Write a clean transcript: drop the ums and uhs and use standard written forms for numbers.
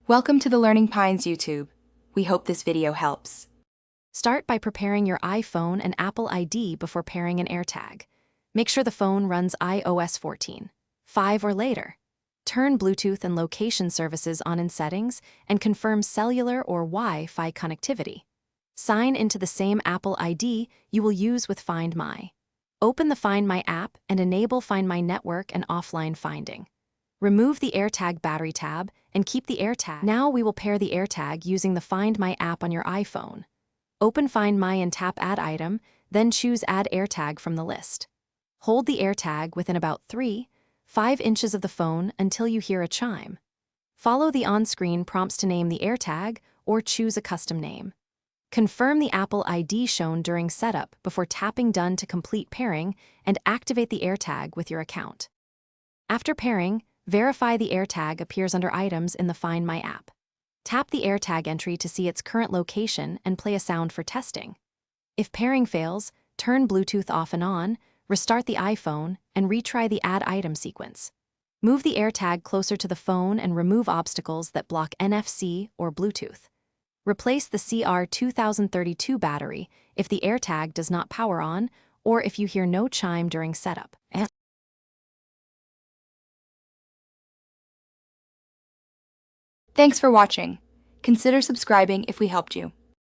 Welcome to the Learning Pines YouTube. We hope this video helps. Start by preparing your iPhone and Apple ID before pairing an AirTag. Make sure the phone runs iOS 14, 5 or later. Turn Bluetooth and location services on in settings and confirm cellular or Wi-Fi connectivity. Sign into the same Apple ID you will use with Find My. Open the Find My app and enable Find My network and offline finding. Remove the AirTag battery tab and keep the AirTag. Now we will pair the AirTag using the Find My app on your iPhone. Open Find My and tap Add Item, then choose Add AirTag from the list. Hold the AirTag within about 3-5 inches of the phone until you hear a chime. Follow the on-screen prompts to name the AirTag or choose a custom name. Confirm the Apple ID shown during setup before tapping Done to complete pairing and activate the AirTag with your account. After pairing, verify the AirTag appears under Items in the Find My app. Tap the AirTag entry to see its current location and play a sound for testing. If pairing fails, turn Bluetooth off and on, restart the iPhone, and retry the Add Item sequence. Move the AirTag closer to the phone and remove obstacles that block NFC or Bluetooth. Replace the CR2032 battery if the AirTag does not power on or if you hear no chime during setup. Thanks for watching. Consider subscribing if we helped you.